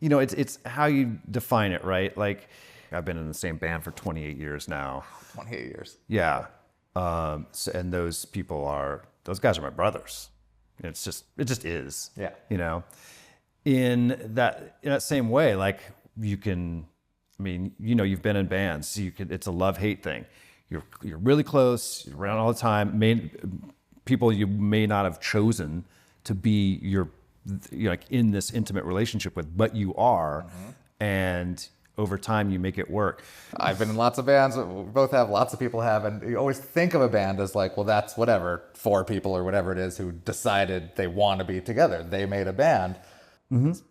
it's how you define it, right? Like, I've been in the same band for 28 years now. 28 years. Yeah. And those guys are my brothers. It just is. Yeah. In that same way, like you've been in bands. It's a love-hate thing. You're really close, you're around all the time. People you may not have chosen to be like in this intimate relationship with, but you are, and over time you make it work. I've been in lots of bands. We both have, lots of people have, and you always think of a band as like, well, that's whatever, 4 people or whatever it is who decided they want to be together. They made a band.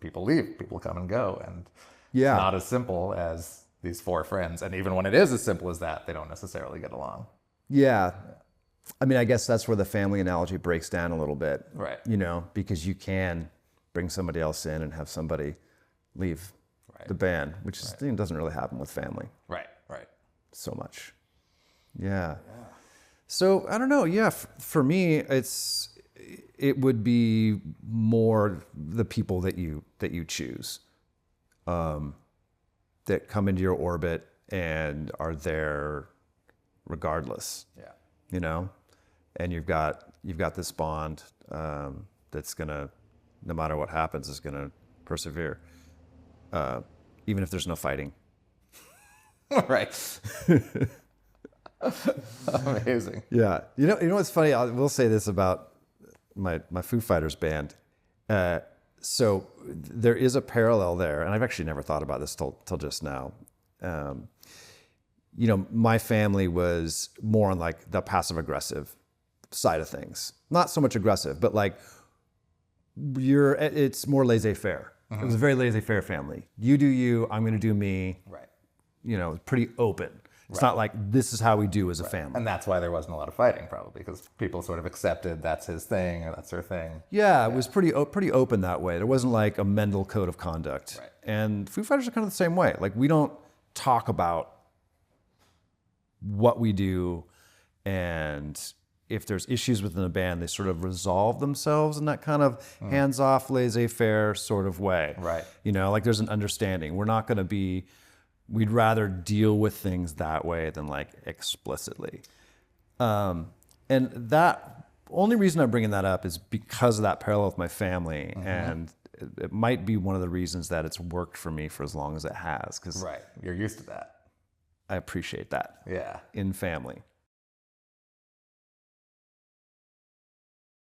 People leave, people come and go, and it's not as simple as these 4 friends. And even when it is as simple as that, they don't necessarily get along. Yeah. I mean, I guess that's where the family analogy breaks down a little bit. Right. Because you can bring somebody else in and have somebody leave the band, which doesn't really happen with family. Right. So much. Yeah. So I don't know. Yeah. For me, it would be more the people that you choose, that come into your orbit and are there regardless. Yeah. And you've got this bond that's gonna, no matter what happens, is gonna persevere, even if there's no fighting. Right. Amazing. Yeah. You know what's funny? I will say this about my Foo Fighters band. So there is a parallel there, and I've actually never thought about this till just now. My family was more on like the passive aggressive side of things. Not so much aggressive, but like it's more laissez-faire. It was a very laissez-faire family. You do you, I'm going to do me. Right. Pretty open. It's not like this is how we do as a family. And that's why there wasn't a lot of fighting, probably, because people sort of accepted that's his thing or that's her thing. Yeah, it was pretty open that way. There wasn't like a Mendel code of conduct. Right. And Foo Fighters are kind of the same way. Like, we don't talk about what we do, and if there's issues within the band, they sort of resolve themselves in that kind of hands-off, laissez-faire sort of way. Right. Like there's an understanding. We'd rather deal with things that way than like explicitly. And that only reason I'm bringing that up is because of that parallel with my family. And it might be one of the reasons that it's worked for me for as long as it has. 'Cause Right. You're used to that. I appreciate that. Yeah. In family.